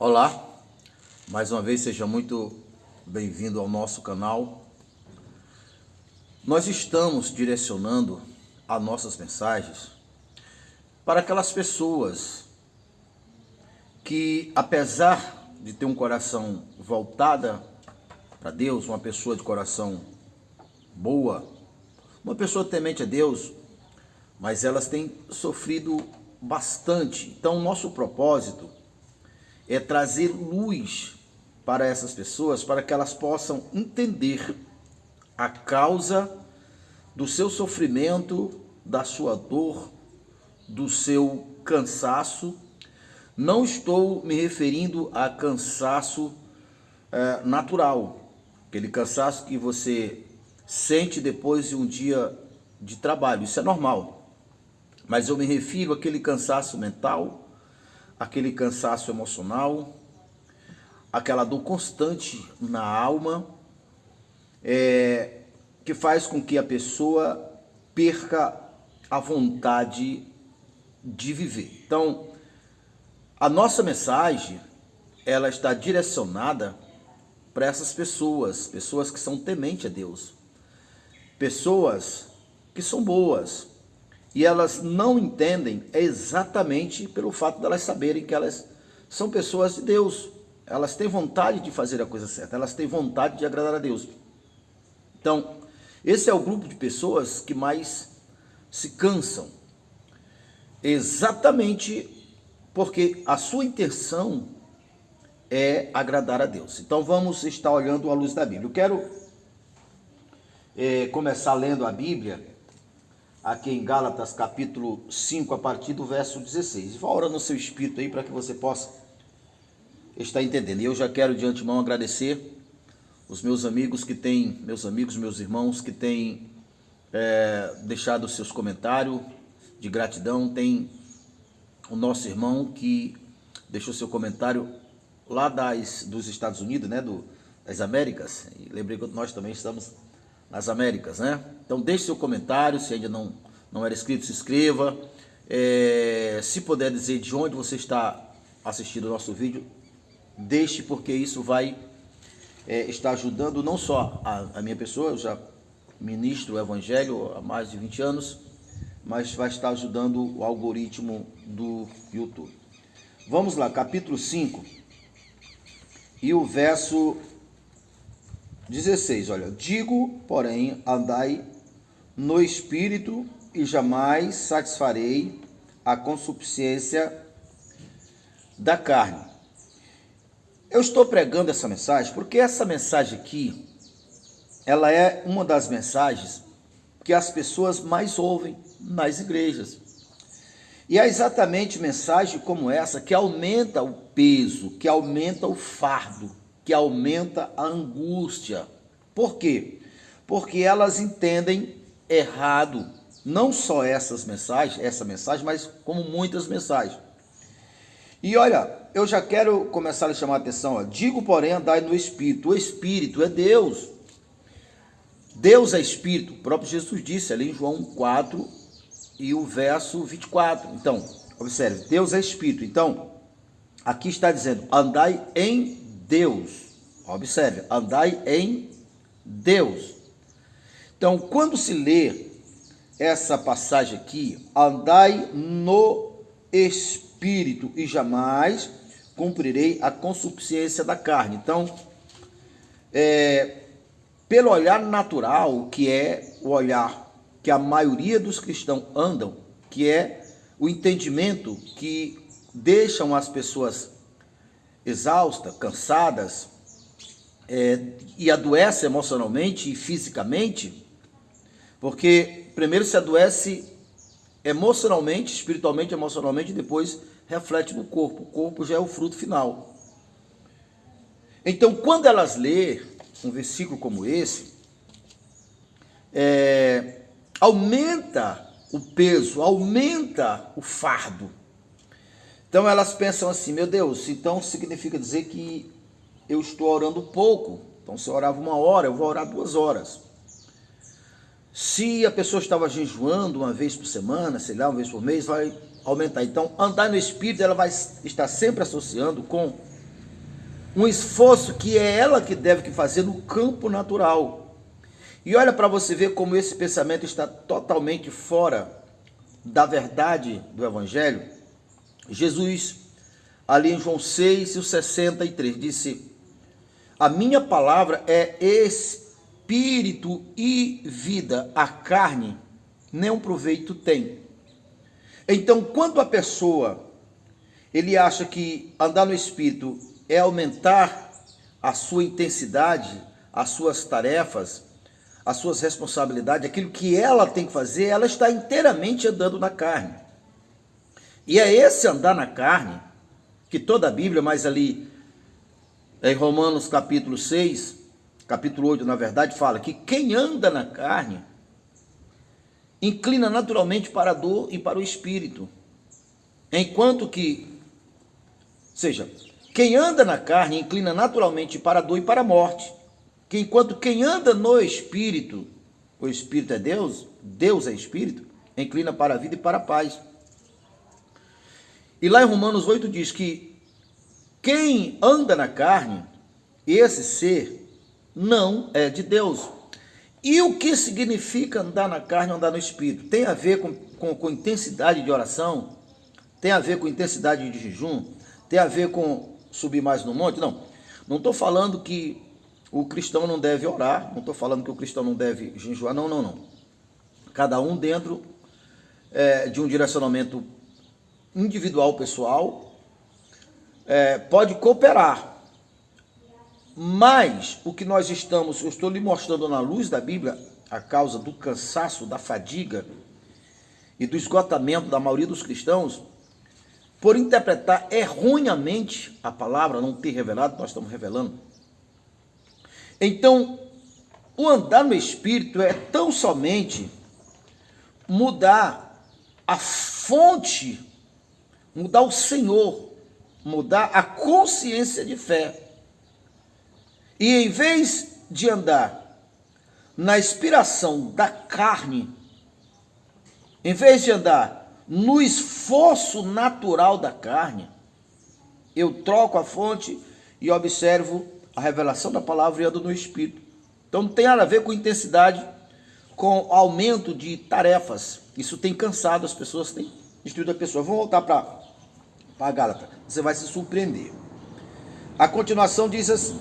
Olá, mais uma vez seja muito bem-vindo ao nosso canal. Nós estamos direcionando as nossas mensagens para aquelas pessoas que, apesar de ter um coração voltado para Deus, uma pessoa de coração boa, uma pessoa temente a Deus, mas elas têm sofrido bastante. Então, o nosso propósito é trazer luz para essas pessoas, para que elas possam entender a causa do seu sofrimento, da sua dor, do seu cansaço. Não estou me referindo a cansaço natural, aquele cansaço que você sente depois de um dia de trabalho, isso é normal. Mas eu me refiro àquele cansaço mental, aquele cansaço emocional, aquela dor constante na alma, que faz com que a pessoa perca a vontade de viver. Então, a nossa mensagem, ela está direcionada para essas pessoas que são tementes a Deus, pessoas que são boas, e elas não entendem exatamente pelo fato de elas saberem que elas são pessoas de Deus. Elas têm vontade de fazer a coisa certa, elas têm vontade de agradar a Deus. Então, esse é o grupo de pessoas que mais se cansam, exatamente porque a sua intenção é agradar a Deus. Então, vamos estar olhando à luz da Bíblia. Eu quero começar lendo a Bíblia aqui em Gálatas capítulo 5, a partir do verso 16. Vá orando no seu espírito aí para que você possa estar entendendo. E eu já quero de antemão agradecer os meus amigos meus irmãos que têm deixado seus comentários de gratidão. Tem o nosso irmão que deixou seu comentário lá dos Estados Unidos, né, das Américas. E lembrei que nós também estamos nas Américas, né? Então deixe seu comentário, se ainda não era inscrito, se inscreva. Se puder dizer de onde você está assistindo o nosso vídeo, deixe, porque isso vai estar ajudando não só a minha pessoa, eu já ministro o Evangelho há mais de 20 anos, mas vai estar ajudando o algoritmo do YouTube. Vamos lá, capítulo 5 e o verso 16, olha: digo, porém, andai no Espírito e jamais satisfarei a concupiscência da carne. Eu estou pregando essa mensagem porque essa mensagem aqui, ela é uma das mensagens que as pessoas mais ouvem nas igrejas. E é exatamente mensagem como essa que aumenta o peso, que aumenta o fardo, que aumenta a angústia. Por quê? Porque elas entendem errado, não só essa mensagem, mas como muitas mensagens. E olha, eu já quero começar a chamar a atenção, ó. Digo, porém, andai no Espírito. O Espírito é Deus. Deus é Espírito. O próprio Jesus disse ali em João 4 e o verso 24. Então, observe, Deus é Espírito. Então, aqui está dizendo, andai em Deus. Observe, andai em Deus. Então, quando se lê essa passagem aqui, andai no Espírito e jamais cumprirei a concupiscência da carne. Então, pelo olhar natural, que é o olhar que a maioria dos cristãos andam, que é o entendimento que deixam as pessoas exaustas, cansadas, e adoece emocionalmente e fisicamente, porque primeiro se adoece emocionalmente, espiritualmente, emocionalmente, e depois reflete no corpo. O corpo já é o fruto final. Então, quando elas lêem um versículo como esse, aumenta o peso, aumenta o fardo. Então elas pensam assim, meu Deus, então significa dizer que eu estou orando pouco. Então se eu orava 1 hora, eu vou orar 2 horas. Se a pessoa estava jejuando 1 vez por semana, sei lá, 1 vez por mês, vai aumentar. Então, andar no Espírito, ela vai estar sempre associando com um esforço que é ela que deve que fazer no campo natural. E olha para você ver como esse pensamento está totalmente fora da verdade do Evangelho. Jesus, ali em João 6:63, disse: a minha palavra é espírito e vida, a carne nenhum proveito tem. Então, quando a pessoa ele acha que andar no espírito é aumentar a sua intensidade, as suas tarefas, as suas responsabilidades, aquilo que ela tem que fazer, ela está inteiramente andando na carne. E é esse andar na carne, que toda a Bíblia, mas ali em Romanos capítulo 6, capítulo 8, na verdade, fala que quem anda na carne inclina naturalmente para a dor e para o espírito. Enquanto que, ou seja, quem anda na carne inclina naturalmente para a dor e para a morte. Enquanto quem anda no espírito, o espírito é Deus, Deus é espírito, inclina para a vida e para a paz. E lá em Romanos 8 diz que quem anda na carne, esse ser não é de Deus. E o que significa andar na carne ou andar no espírito? Tem a ver com intensidade de oração? Tem a ver com intensidade de jejum? Tem a ver com subir mais no monte? Não. Não estou falando que o cristão não deve orar, não estou falando que o cristão não deve jejuar, não. Cada um dentro de um direcionamento individual, pessoal, pode cooperar. Mas o que eu estou lhe mostrando na luz da Bíblia, a causa do cansaço, da fadiga e do esgotamento da maioria dos cristãos, por interpretar erroneamente a palavra, não ter revelado, nós estamos revelando. Então, o andar no Espírito é tão somente mudar a fonte, mudar o Senhor, mudar a consciência de fé. E em vez de andar na inspiração da carne, em vez de andar no esforço natural da carne, eu troco a fonte e observo a revelação da palavra e ando no Espírito. Então não tem nada a ver com intensidade, com aumento de tarefas. Isso tem cansado as pessoas, tem destruído a pessoa. Vamos voltar para a Gálatas, você vai se surpreender. A continuação diz assim,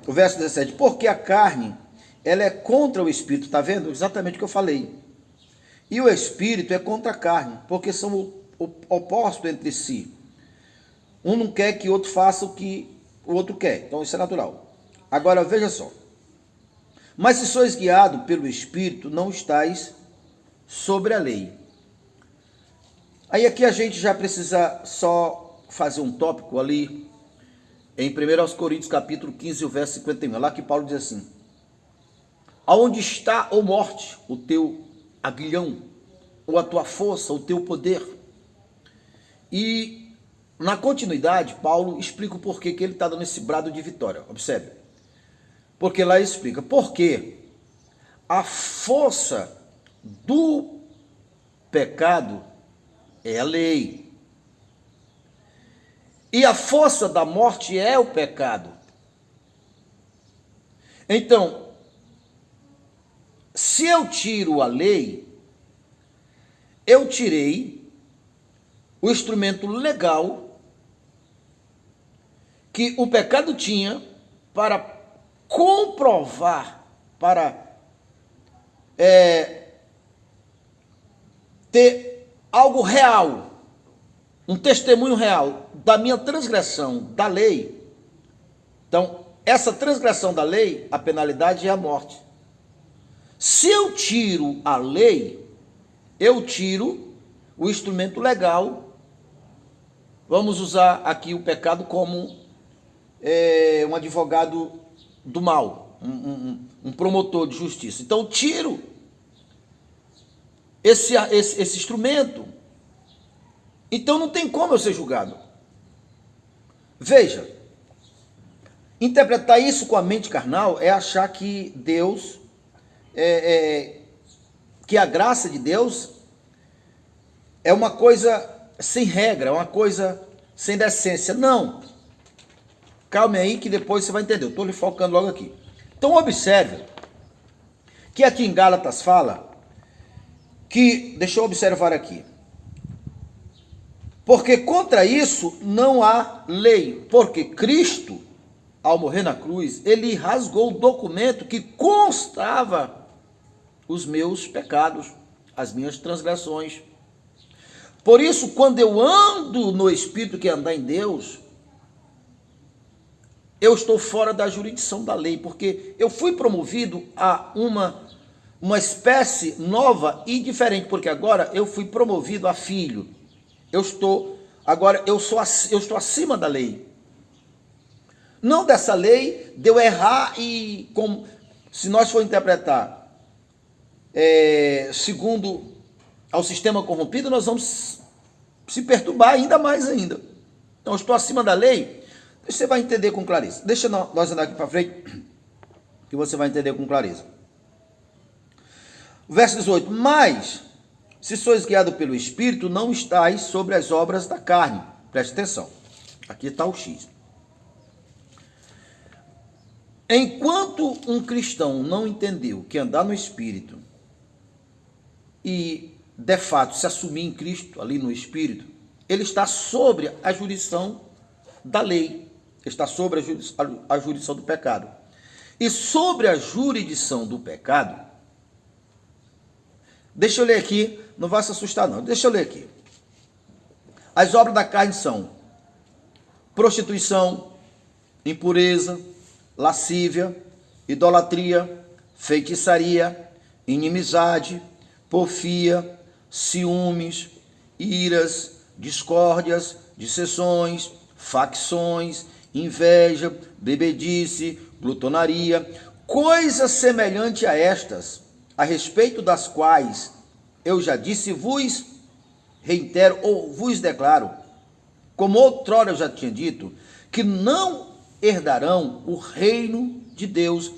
o verso 17, porque a carne, ela é contra o Espírito, está vendo? Exatamente o que eu falei. E o Espírito é contra a carne, porque são opostos entre si. Um não quer que o outro faça o que o outro quer, então isso é natural. Agora veja só, mas se sois guiados pelo Espírito, não estáis sobre a lei. Aí aqui a gente já precisa só fazer um tópico ali, em 1 Coríntios capítulo 15, o verso 51, lá que Paulo diz assim, aonde está, ó morte, o teu aguilhão, ou a tua força, o teu poder? E na continuidade, Paulo explica o porquê que ele está dando esse brado de vitória, observe, porque lá ele explica, porque a força do pecado é a lei, e a força da morte é o pecado. Então, se eu tiro a lei, eu tirei o instrumento legal que o pecado tinha para comprovar, para ter algo real, um testemunho real da minha transgressão da lei. Então, essa transgressão da lei, a penalidade é a morte. Se eu tiro a lei, eu tiro o instrumento legal. Vamos usar aqui o pecado como um advogado do mal, um promotor de justiça. Então, tiro esse instrumento. Então, não tem como eu ser julgado. Veja, interpretar isso com a mente carnal é achar que Deus, que a graça de Deus é uma coisa sem regra, é uma coisa sem decência. Não. Calme aí que depois você vai entender. Eu estou lhe focando logo aqui. Então observe que aqui em Gálatas fala que, deixa eu observar aqui, porque contra isso não há lei, porque Cristo, ao morrer na cruz, ele rasgou o documento que constava os meus pecados, as minhas transgressões. Por isso, quando eu ando no Espírito, que é andar em Deus, eu estou fora da jurisdição da lei, porque eu fui promovido a uma espécie nova e diferente, porque agora eu fui promovido a filho. Eu estou acima da lei. Não dessa lei de eu errar e, como, se nós for interpretar segundo ao sistema corrompido, nós vamos se perturbar ainda mais ainda. Então, eu estou acima da lei. Você vai entender com clareza. Deixa nós andar aqui para frente, que você vai entender com clareza. Verso 18. Mas, se sois guiados pelo Espírito, não estáis sobre as obras da carne. Preste atenção. Aqui está o X. Enquanto um cristão não entendeu que andar no Espírito e, de fato, se assumir em Cristo, ali no Espírito, ele está sobre a jurisdição da lei. Está sobre a jurisdição do pecado. E sobre a jurisdição do pecado, deixa eu ler aqui, não vai se assustar não, deixa eu ler aqui. As obras da carne são prostituição, impureza, lascívia, idolatria, feitiçaria, inimizade, porfia, ciúmes, iras, discórdias, dissensões, facções, inveja, bebedice, glutonaria, coisas semelhantes a estas, a respeito das quais eu já disse, vos reitero ou vos declaro, como outrora eu já tinha dito, que não herdarão o reino de Deus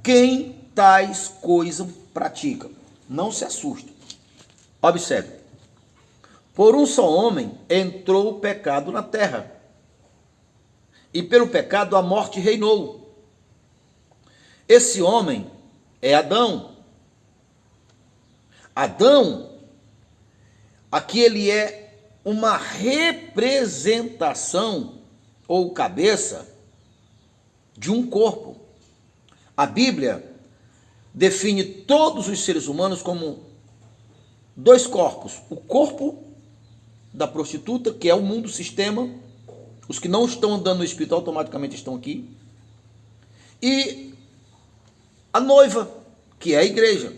quem tais coisas pratica. Não se assuste. Observe. Por um só homem entrou o pecado na terra, e pelo pecado a morte reinou. Esse homem é Adão. Adão, aqui ele é uma representação ou cabeça de um corpo. A Bíblia define todos os seres humanos como dois corpos. O corpo da prostituta, que é o mundo sistema, os que não estão andando no Espírito automaticamente estão aqui, e a noiva, que é a igreja.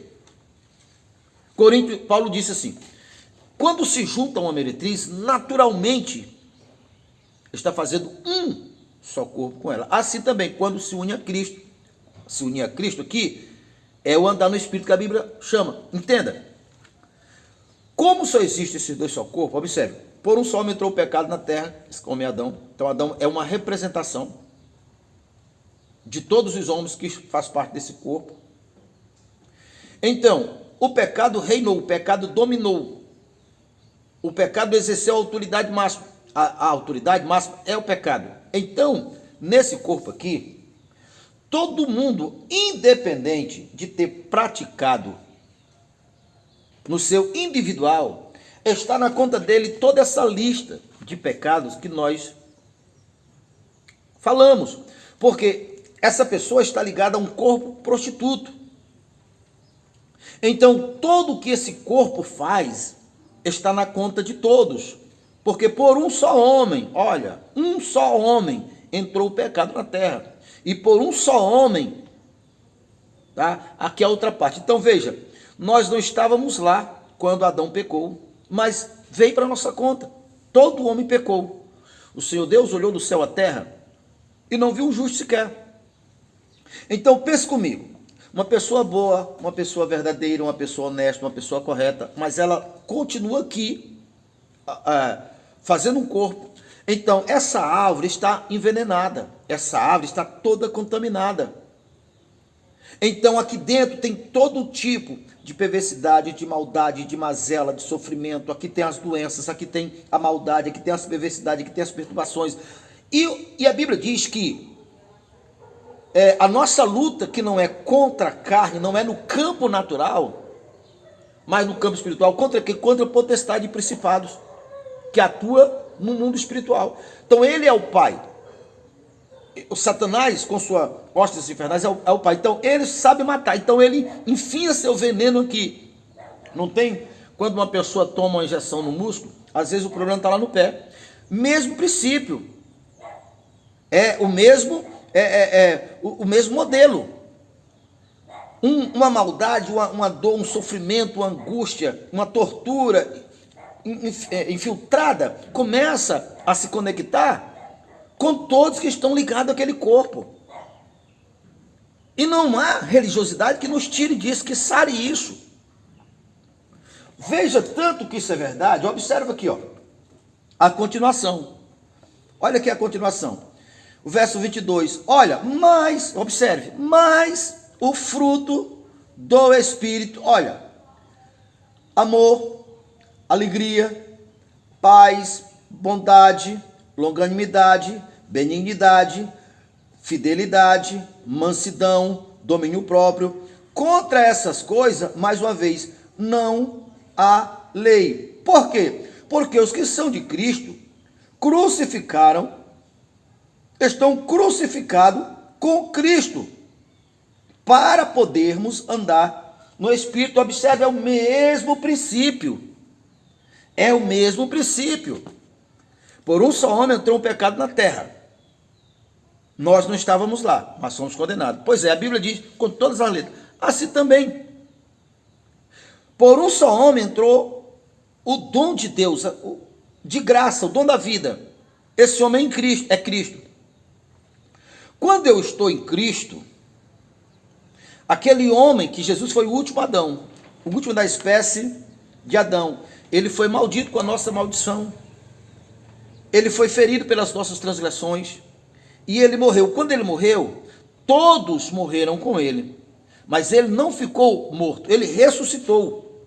Paulo disse assim, quando se junta uma meretriz, naturalmente está fazendo um só corpo com ela. Assim também, quando se une a Cristo, se unir a Cristo aqui, é o andar no Espírito que a Bíblia chama. Entenda. Como só existe esses dois só corpos, observe, por um só homem entrou o pecado na terra, esse homem é Adão. Então Adão é uma representação de todos os homens que fazem parte desse corpo. Então, o pecado reinou, o pecado dominou. O pecado exerceu a autoridade máxima. A autoridade máxima é o pecado. Então, nesse corpo aqui, todo mundo, independente de ter praticado no seu individual, está na conta dele toda essa lista de pecados que nós falamos. Porque essa pessoa está ligada a um corpo prostituto. Então, tudo que esse corpo faz está na conta de todos. Porque por um só homem, olha, um só homem entrou o pecado na terra. E por um só homem, tá? Aqui é a outra parte. Então, veja, nós não estávamos lá quando Adão pecou, mas veio para nossa conta. Todo homem pecou. O Senhor Deus olhou do céu à terra e não viu um justo sequer. Então, pense comigo. Uma pessoa boa, uma pessoa verdadeira, uma pessoa honesta, uma pessoa correta, mas ela continua aqui fazendo um corpo. Então, essa árvore está envenenada, essa árvore está toda contaminada. Então aqui dentro tem todo tipo de perversidade, de maldade, de mazela, de sofrimento. Aqui tem as doenças, aqui tem a maldade, aqui tem as perversidades, aqui tem as perturbações. E a Bíblia diz que a nossa luta, que não é contra a carne, não é no campo natural, mas no campo espiritual, contra quê? Contra a potestade de principados, que atua no mundo espiritual. Então ele é o pai. O Satanás, com sua hostes infernais, é o pai. Então ele sabe matar. Então ele enfia seu veneno aqui. Não tem? Quando uma pessoa toma uma injeção no músculo, às vezes o problema está lá no pé. Mesmo princípio. É o mesmo, o mesmo modelo. Uma maldade, uma dor, um sofrimento, uma angústia, uma tortura infiltrada começa a se conectar com todos que estão ligados àquele corpo. E não há religiosidade que nos tire disso, que sare isso. Veja tanto que isso é verdade. Observa aqui, ó, a continuação. Olha aqui a continuação. O verso 22. Olha, mas, observe, mas o fruto do Espírito, olha, amor, alegria, paz, bondade, longanimidade, benignidade, fidelidade, mansidão, domínio próprio. Contra essas coisas, mais uma vez, não há lei. Por quê? Porque os que são de Cristo estão crucificados com Cristo, para podermos andar no Espírito. Observe, é o mesmo princípio. É o mesmo princípio. Por um só homem entrou um pecado na terra. Nós não estávamos lá, mas somos condenados. Pois é, a Bíblia diz, com todas as letras, assim também. Por um só homem entrou o dom de Deus, de graça, o dom da vida. Esse homem é Cristo. Quando eu estou em Cristo, aquele homem que Jesus foi o último Adão, o último da espécie de Adão, ele foi maldito com a nossa maldição. Ele foi ferido pelas nossas transgressões e ele morreu. Quando ele morreu, todos morreram com ele, mas ele não ficou morto, ele ressuscitou.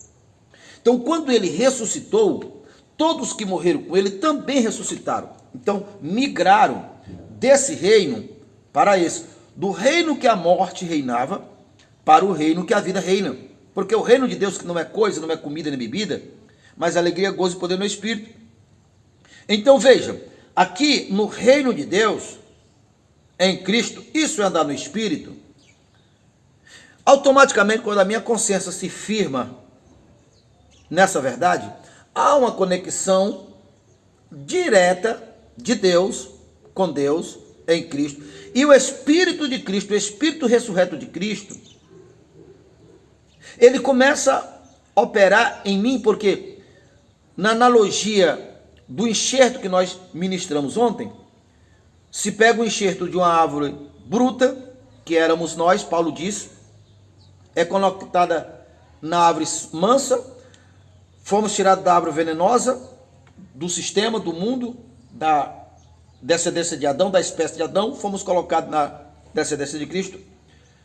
Então, quando ele ressuscitou, todos que morreram com ele também ressuscitaram. Então, migraram desse reino para esse, do reino que a morte reinava para o reino que a vida reina. Porque o reino de Deus, que não é coisa, não é comida nem bebida, mas alegria, gozo e poder no Espírito. Então veja, aqui no reino de Deus, em Cristo, isso é andar no Espírito. Automaticamente, quando a minha consciência se firma nessa verdade, há uma conexão direta de Deus com Deus em Cristo. E o Espírito de Cristo, o Espírito ressurreto de Cristo, ele começa a operar em mim, porque na analogia do enxerto que nós ministramos ontem, se pega o enxerto de uma árvore bruta, que éramos nós, Paulo disse, é conectada na árvore mansa, fomos tirados da árvore venenosa, do sistema, do mundo, da descendência de Adão, da espécie de Adão, fomos colocados na descendência de Cristo.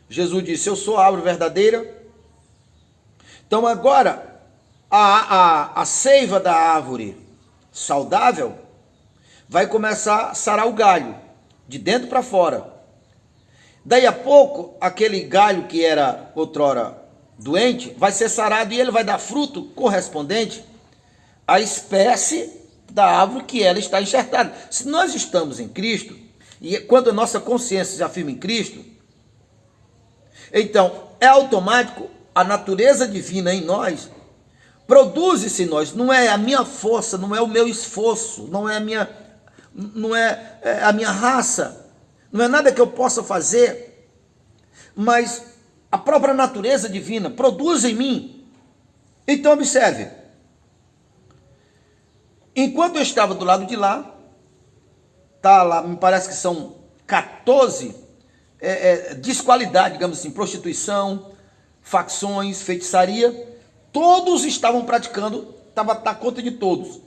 Jesus disse, eu sou a árvore verdadeira. Então agora, a seiva da árvore saudável vai começar a sarar o galho, de dentro para fora. Daí a pouco, aquele galho que era outrora doente, vai ser sarado e ele vai dar fruto correspondente à espécie da árvore que ela está enxertada. Se nós estamos em Cristo, e quando a nossa consciência se afirma em Cristo, então é automático, a natureza divina em nós produz-se em nós. Não é a minha força, não é o meu esforço, não é a minha raça, não é nada que eu possa fazer, mas a própria natureza divina produz em mim. Então observe, enquanto eu estava do lado de lá, tá lá, me parece que são 14 desqualidade, digamos assim, prostituição, facções, feitiçaria, todos estavam praticando, estava na conta de todos.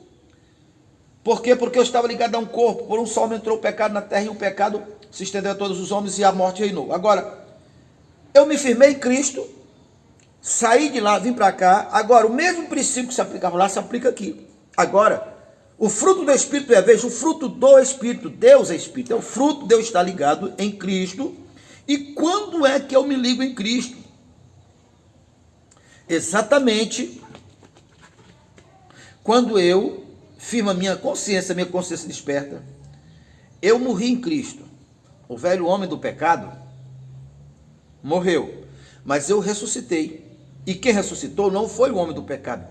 Por quê? Porque eu estava ligado a um corpo, por um só homem entrou o pecado na terra e o pecado se estendeu a todos os homens e a morte reinou. Agora, Eu me firmei em Cristo, saí de lá, vim para cá. Agora, o mesmo princípio que se aplicava lá, se aplica aqui. Agora, o fruto do Espírito é, veja, o fruto do Espírito, Deus é Espírito, é o fruto de eu estar ligado em Cristo. E quando é que eu me ligo em Cristo? Exatamente quando eu firmo a minha consciência desperta. Eu morri em Cristo. O velho homem do pecado morreu, mas eu ressuscitei. E quem ressuscitou não foi o homem do pecado.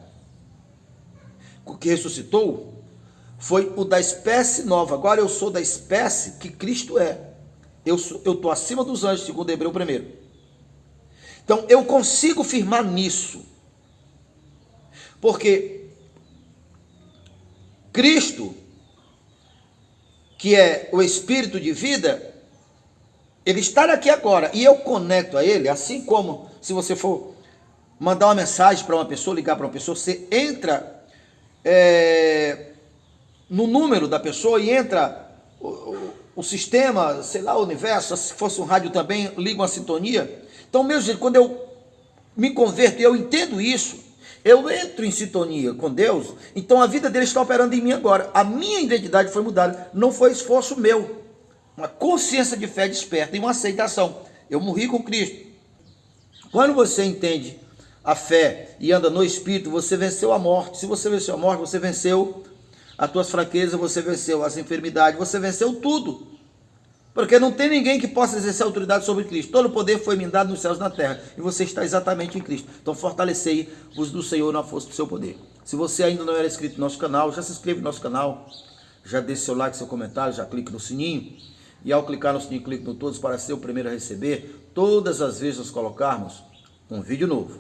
O que ressuscitou foi o da espécie nova. Agora eu sou da espécie que Cristo é. Eu estou acima dos anjos, segundo Hebreu 1. Então eu consigo firmar nisso. Porque Cristo, que é o Espírito de vida, ele está aqui agora, e eu conecto a ele, assim como se você for mandar uma mensagem para uma pessoa, ligar para uma pessoa, você entra no número da pessoa e entra o sistema, sei lá, o universo, se fosse um rádio também, liga uma sintonia. Então, mesmo quando eu me converto e eu entendo isso, eu entro em sintonia com Deus, então a vida dele está operando em mim agora. A minha identidade foi mudada, não foi esforço meu. Uma consciência de fé desperta e uma aceitação. Eu morri com Cristo. Quando você entende a fé e anda no Espírito, você venceu a morte. Se você venceu a morte, você venceu as tuas fraquezas, você venceu as enfermidades, você venceu tudo. Porque não tem ninguém que possa exercer autoridade sobre Cristo. Todo o poder foi me dado nos céus e na terra. E você está exatamente em Cristo. Então fortalecei-vos do Senhor na força do seu poder. Se você ainda não era inscrito no nosso canal, já se inscreve no nosso canal. Já deixe seu like, seu comentário, já clique no sininho. E ao clicar no sininho, clique no todos para ser o primeiro a receber todas as vezes que nós colocarmos um vídeo novo.